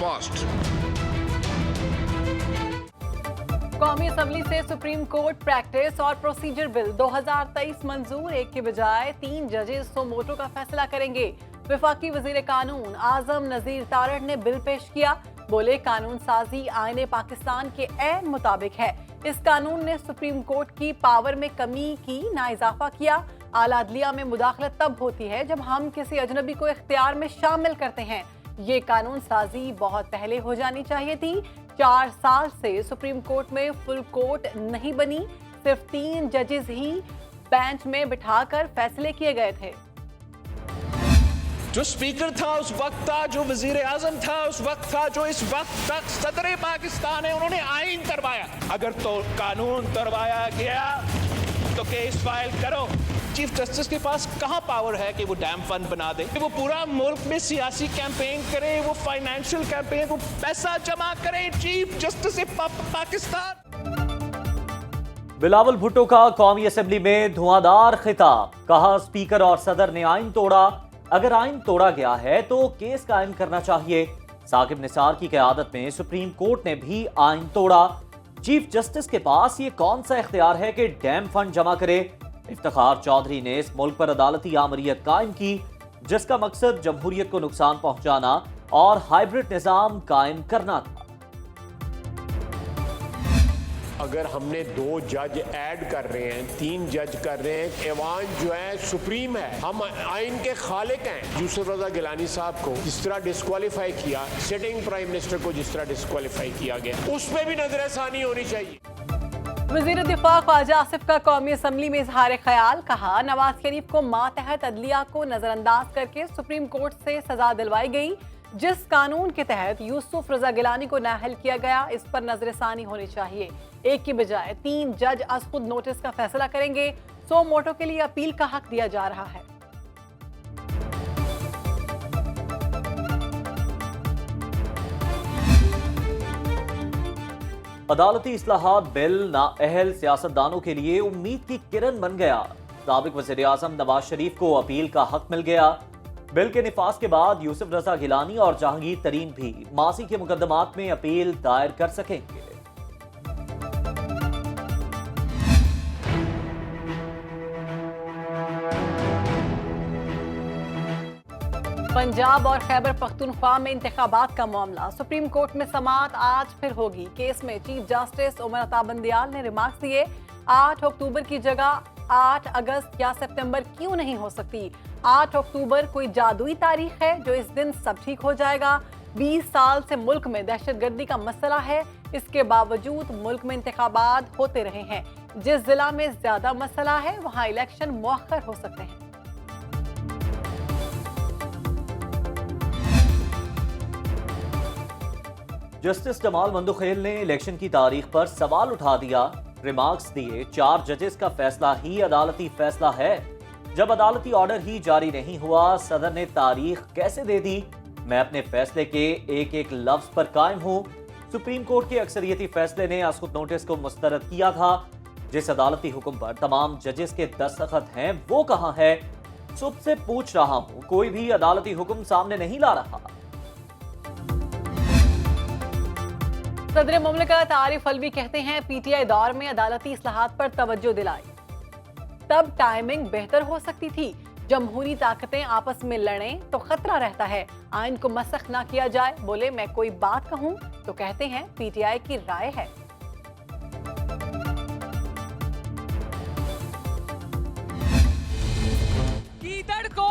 post. कौमी assembly से supreme court practice और प्रोसीजर बिल 2023 मंजूर, एक के बजाय 3 जजेस सो मोटो का फैसला करेंगे। वफाकी वजीर कानून आजम नजीर तारड़ ने बिल पेश किया। बोले, कानून साजी आईने पाकिस्तान के ऐन मुताबिक है। इस कानून ने सुप्रीम कोर्ट की पावर में कमी की, ना इजाफा किया। आला अदलिया में मुदाखलत तब होती है जब हम किसी अजनबी को इख्तियार में शामिल करते हैं। ये कानून साजी बहुत पहले हो जानी चाहिए थी। 4 साल से सुप्रीम कोर्ट में फुल कोर्ट नहीं बनी, सिर्फ 3 जजेस ही बेंच में बिठाकर फैसले किए गए थे। जो स्पीकर था उस वक्त था, जो वजीर आजम था उस वक्त था, जो इस वक्त तक सदर पाकिस्तान है, उन्होंने आइन करवाया। अगर तो कानून करवाया गया तो केस फाइल करो। चीफ जस्टिस के पास कहां पावर है कि वो डैम फंड बना दे, वो पूरा मुल्क में सियासी कैंपेन करे, वो फाइनेंशियल कैंपेन, वो पैसा जमा करे। Chief justice Pakistan. बिलावल भुट्टो का कौमी असेंबली में धुआंधार खिताब, कहा स्पीकर और सदर ने आइन तोड़ा। अगर आइन तोड़ा गया है तो केस कायम करना चाहिए। साकिब निसार की क़यादत में सुप्रीम कोर्ट ने भी आइन तोड़ा। चीफ जस्टिस के पास ये कौन सा इख्तियार है कि डैम फंड जमा करे। इफ्तिखार चौधरी ने इस मुल्क पर अदालती आमरीत कायम की, जिसका मकसद जमहूरियत को नुकसान पहुंचाना और हाइब्रिड निजाम कायम करना था। अगर हमने 2 जज ऐड कर रहे हैं, 3 जज कर रहे हैं, ऐवान जो है सुप्रीम है, हम आइन के खालिक हैं। यूसुफ रजा गिलानी साहब को जिस तरह डिस्क्वालीफाई किया, सिटिंग प्राइम मिनिस्टर को जिस तरह डिस्क्वालीफाई किया गया, उस पर भी नजरसानी होनी चाहिए। वज़ीर दिफा ख्वाजा आसिफ का कौमी असम्बली में इजहार ख्याल, कहा नवाज शरीफ को मातहत अदलिया को नजरअंदाज करके सुप्रीम कोर्ट से सजा दिलवाई गई। जिस कानून के तहत यूसुफ रजा गिलानी को नाअहल किया गया, इस पर नजरसानी होनी चाहिए। एक की बजाय 3 जज आज खुद नोटिस का फैसला करेंगे। सो मोटो के लिए अपील का हक दिया जा रहा है। अदालती इस्लाहात बिल नाअहल सियासतदानों के लिए उम्मीद की किरण बन गया। साबिक वज़ीर आज़म नवाज शरीफ को अपील का हक मिल गया। बिल के निफाज के बाद यूसुफ रजा गिलानी और जहांगीर तरीन भी मासी के मुकदमात में अपील दायर कर सकेंगे। पंजाब और खैबर पख्तूनख्वा में इंतखाबात का मामला, सुप्रीम कोर्ट में समाअत आज फिर होगी। केस में चीफ जस्टिस उमर अता बंदियाल ने रिमार्क्स दिए। 8 अक्टूबर की जगह 8 अगस्त या सितंबर क्यों नहीं हो सकती। 8 अक्टूबर कोई जादुई तारीख है जो इस दिन सब ठीक हो जाएगा। 20 साल से मुल्क में दहशतगर्दी का मसला है, इसके बावजूद मुल्क में इंतखाबात होते रहे हैं। जिस जिला में ज्यादा मसला है वहां इलेक्शन मुअख्खर हो सकते हैं। जस्टिस जमाल मंदुखेल ने इलेक्शन की तारीख पर सवाल उठा दिया। रिमार्क्स दिए, 4 जजेस का फैसला ही अदालती फैसला है। जब अदालती ऑर्डर ही जारी नहीं हुआ, सदर ने तारीख कैसे दे दी। मैं अपने फैसले के एक एक लफ्ज पर कायम हूँ। सुप्रीम कोर्ट के अक्सरियती फैसले ने असकुत नोटिस को मुस्तरद किया था। जिस अदालती हुक्म पर तमाम जजेस के दस्तखत हैं वो कहाँ है। सुबह से पूछ रहा हूँ, कोई भी अदालती हुक्म सामने नहीं ला रहा। सदर मुमलिकत आरिफ अलवी कहते हैं पीटीआई दौर में अदालती इस्लाहात पर तवज्जो दिलाई, तब टाइमिंग बेहतर हो सकती थी। जमहूरी ताकतें आपस में लड़ें तो खतरा रहता है, आइन को मसख ना किया जाए। बोले, मैं कोई बात कहूं तो कहते हैं पीटीआई की राय है। लीडर को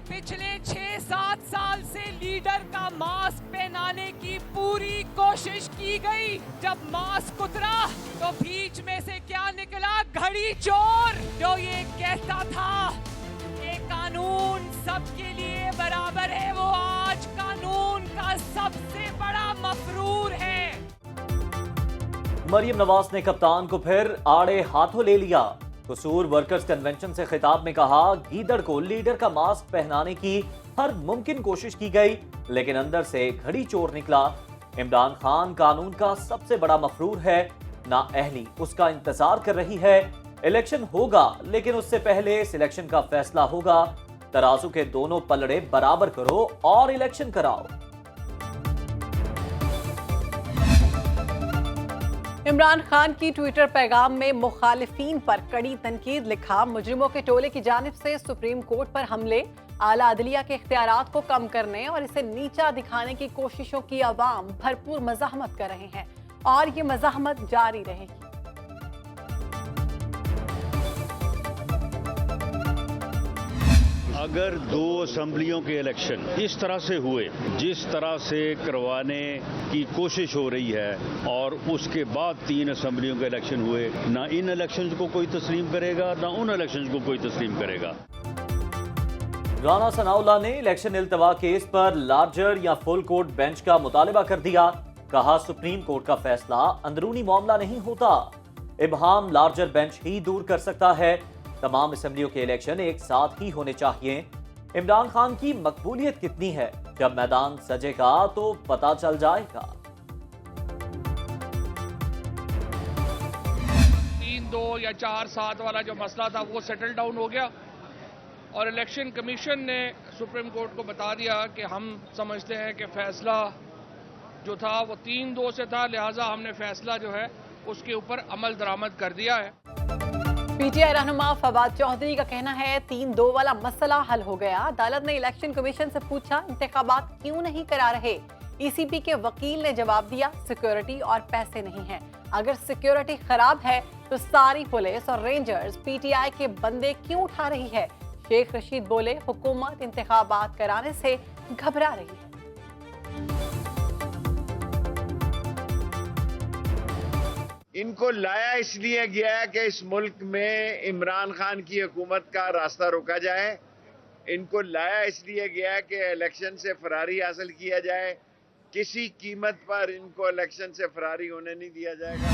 पिछले 6-7 साल से लीडर का मास्क पहनाने की पूरी कोशिश की गई। जब मास्क उतरा तो बीच में से क्या निकला, घड़ी चोर, जो ये कहता था कि कानून सबके लिए बराबर है, वो आज कानून का सबसे बड़ा मफरूर है। मरियम नवाज ने कप्तान को फिर आड़े हाथों ले लिया। कसूर वर्कर्स कन्वेंशन से खिताब में कहा, गीदड़ को लीडर का मास्क पहनाने की हर मुमकिन कोशिश की गई, लेकिन अंदर से घड़ी चोर निकला। इमरान खान कानून का सबसे बड़ा मफरूर है, नाअहली उसका इंतजार कर रही है। इलेक्शन होगा लेकिन उससे पहले सिलेक्शन का फैसला होगा। तराजू के दोनों पलड़े बराबर करो और इलेक्शन कराओ। इमरान खान की ट्विटर पैगाम में मुखालिफिन पर कड़ी तनकीद, लिखा मुजरिमों के टोले की जानिब से सुप्रीम कोर्ट पर हमले, आला अदलिया के इख्तियारात को कम करने और इसे नीचा दिखाने की कोशिशों की अवाम भरपूर मज़ाहमत कर रहे हैं और ये मज़ाहमत जारी रहेगी। अगर दो असेंबलियों के इलेक्शन इस तरह से हुए जिस तरह से करवाने की कोशिश हो रही है और उसके बाद 3 असेंबलियों के इलेक्शन हुए, ना इन इलेक्शंस को कोई तस्लीम करेगा ना उन इलेक्शंस को कोई तस्लीम करेगा। राना सनाउल्लाह ने इलेक्शन इल्तवा केस पर लार्जर या फुल कोर्ट बेंच का मुतालबा कर दिया। कहा सुप्रीम कोर्ट का फैसला अंदरूनी मामला नहीं होता, इबहाम लार्जर बेंच ही दूर कर सकता है। तमाम असेंबलियों के इलेक्शन एक साथ ही होने चाहिए। इमरान खान की मकबूलियत कितनी है, जब मैदान सजेगा तो पता चल जाएगा। 3-2 या 4-7 वाला जो मसला था वो सेटल डाउन हो गया और इलेक्शन कमीशन ने सुप्रीम कोर्ट को बता दिया कि हम समझते हैं कि फैसला जो था वो 3-2 से था, लिहाजा हमने फैसला जो है उसके ऊपर अमल दरामद कर दिया है। पीटीआई रहनुमा फवाद चौधरी का कहना है 3-2 वाला मसला हल हो गया। अदालत ने इलेक्शन कमीशन से पूछा इंतखाबात क्यों नहीं करा रहे। ईसीपी के वकील ने जवाब दिया सिक्योरिटी और पैसे नहीं है। अगर सिक्योरिटी खराब है तो सारी पुलिस और रेंजर्स पीटीआई के बंदे क्यों उठा रही है। शेख रशीद बोले हुकूमत इंतखाबात कराने से घबरा रही है। इनको लाया इसलिए गया है कि इस मुल्क में इमरान खान की हुकूमत का रास्ता रोका जाए। इनको लाया इसलिए गया है कि इलेक्शन से फरारी हासिल किया जाए। किसी कीमत पर इनको इलेक्शन से फरारी होने नहीं दिया जाएगा।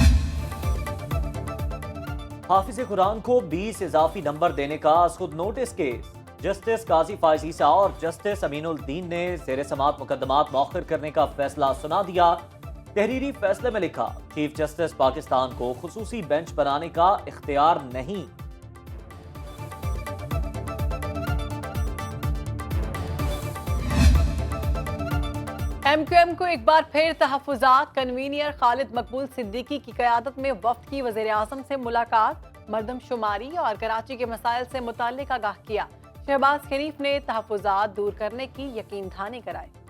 हाफिज कुरान को 20 इजाफी नंबर देने का खुद नोटिस केस। जस्टिस काजी फायज ईसा और जस्टिस अमीनुद्दीन ने ज़ेर समाअत मुकदमात मौखर करने का फैसला सुना दिया। तहरीरी फैसले में लिखा चीफ जस्टिस पाकिस्तान को खुसूसी बेंच बनाने का इख्तियार नहीं। एमक्यूएम को एक बार फिर तहफ़्फ़ुज़ात। कन्वीनियर खालिद मकबूल सिद्दीकी की क़यादत में वफ़द की वज़ीर आज़म से मुलाकात, मरदमशुमारी और कराची के मसाइल से मुताल्लिक़ आगाह किया। शहबाज शरीफ ने तहफ़्फ़ुज़ात दूर करने की यकीन दहानी कराई।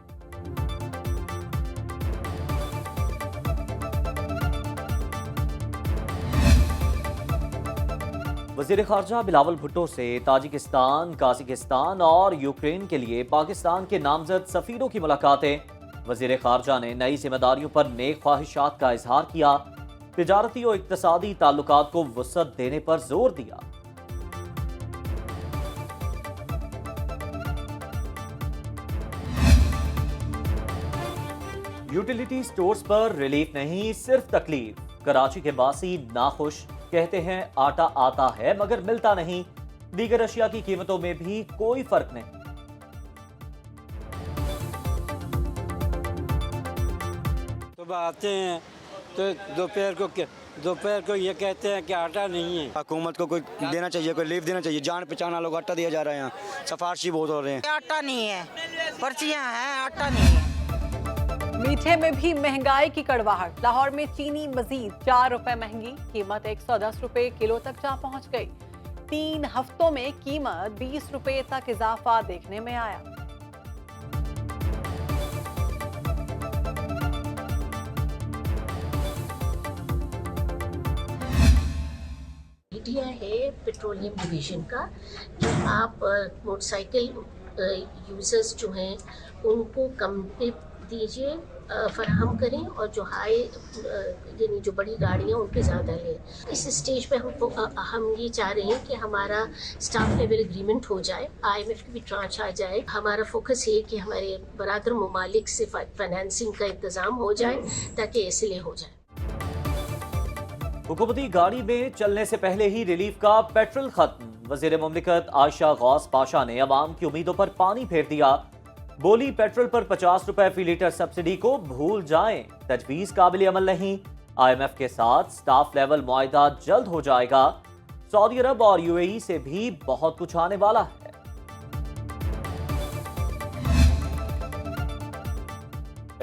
वज़ीर ख़ारजा बिलावल भुट्टो से ताजिकिस्तान, काज़ाकिस्तान और यूक्रेन के लिए पाकिस्तान के नामजद सफ़ीरों की मुलाकातें। वज़ीर ख़ारजा ने नई जिम्मेदारियों पर नेक ख्वाहिशात का इजहार किया। तिजारती और इक़्तिसादी ताल्लुकात को वुसअत देने पर जोर दिया। यूटिलिटी स्टोर्स पर रिलीफ नहीं, सिर्फ तकलीफ। कराची के बासी नाखुश, कहते हैं आटा आता है मगर मिलता नहीं। दीगर अशिया की कीमतों में भी कोई फर्क नहीं। सुबह आते हैं तो दोपहर को ये कहते हैं कि आटा नहीं है। हुकूमत को कोई देना चाहिए, कोई लीव देना चाहिए। जान पहचान वालों को आटा दिया जा रहा है, यहाँ सिफारिशी बहुत हो रहे हैं। आटा नहीं है, पर्चियां हैं, आटा नहीं है। मीठे में भी महंगाई की कड़वाहट। लाहौर में चीनी मजीद 4 रुपए महंगी, कीमत 110 रुपए किलो तक जा पहुंच गई। 3 हफ्तों में कीमत 20 रुपए तक इजाफा देखने में आया। आइडिया है पेट्रोलियम डिवीजन का कि आप मोटरसाइकिल यूजर्स जो हैं उनको कम पे दीजिए, फराहम करें और जो हाई यानी जो बड़ी गाड़ियाँ उनके ज़्यादा लें। इस स्टेज पे हम ये चाह रहे हैं कि हमारा स्टाफ लेवल एग्रीमेंट हो जाए, IMF की भी ट्रांच आ जाए। हमारा फोकस ये कि हमारे बरादर ममालिक से फाइनेंसिंग का इंतज़ाम हो जाए ताकि SLA हो जाए। हुकूमती गाड़ी में चलने से पहले ही रिलीफ का पेट्रोल खत्म। वज़ीर मुमलिकत आयशा गौस पाशा ने अवाम की उम्मीदों पर पानी फेर दिया। बोली पेट्रोल पर 50 रुपए फी लीटर सब्सिडी को भूल जाएं, तजवीज काबिल अमल नहीं। IMF के साथ स्टाफ लेवल मुआहिदा जल्द हो जाएगा। सऊदी अरब और UAE से भी बहुत कुछ आने वाला है।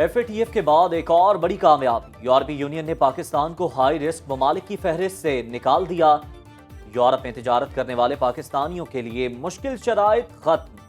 FATF के बाद एक और बड़ी कामयाबी, यूरोपीय यूनियन ने पाकिस्तान को हाई रिस्क ममालिक की फहरिस्त से निकाल दिया। यूरोप में तिजारत करने वाले पाकिस्तानियों के लिए मुश्किल शराइत खत्म।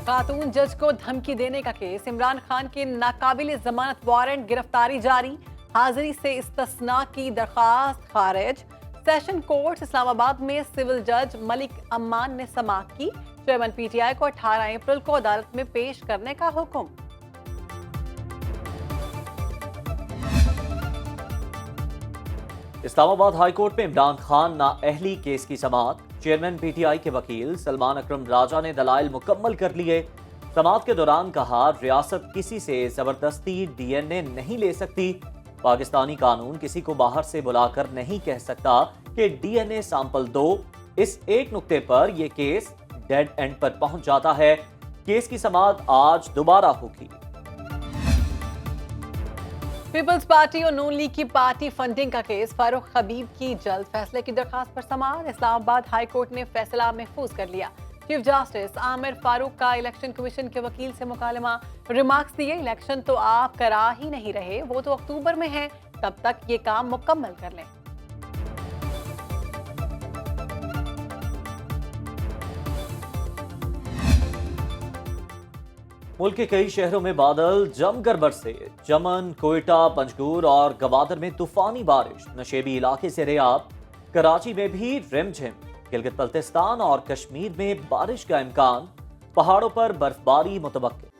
खातून जज को धमकी देने का केस, इमरान खान के नाकाबिल जमानत वारंट, गिरफ्तारी जारी, हाजिरी से इस्तिस्ना की दरखास्त खारिज। सेशन कोर्ट इस्लामाबाद में सिविल जज मलिक अम्मान ने समाअत की। चेयरमैन PTI को 18 अप्रैल को अदालत में पेश करने का हुक्म। इस्लामाबाद हाई कोर्ट में इमरान खान नाअहली केस की समाअत। चेयरमैन PTI के वकील सलमान अकरम राजा ने दलाइल मुकम्मल कर लिए। समाअत के दौरान कहा, रियासत किसी से जबरदस्ती DNA नहीं ले सकती। पाकिस्तानी कानून किसी को बाहर से बुलाकर नहीं कह सकता कि DNA सैंपल दो। इस एक नुक्ते पर यह केस डेड एंड पर पहुंच जाता है। केस की समाअत आज दोबारा होगी। पीपल्स पार्टी और नून लीग की पार्टी फंडिंग का केस, फारूक हबीब की जल्द फैसले की दरखास्त पर समाअत। इस्लामाबाद हाई कोर्ट ने फैसला महफूज कर लिया। चीफ जस्टिस आमिर फारूक का इलेक्शन कमीशन के वकील से मुकालमा, रिमार्क्स दिए, इलेक्शन तो आप करा ही नहीं रहे, वो तो अक्टूबर में है, तब तक ये काम मुकम्मल कर लें। मुल्क के कई शहरों में बादल जमकर बरसे। चमन, कोयटा, पंजगुर और गवादर में तूफानी बारिश, नशेबी इलाके से रेयाब। कराची में भी रिमझिम। गिलगित बल्तिस्तान और कश्मीर में बारिश का इम्कान, पहाड़ों पर बर्फबारी मुतवक्किल।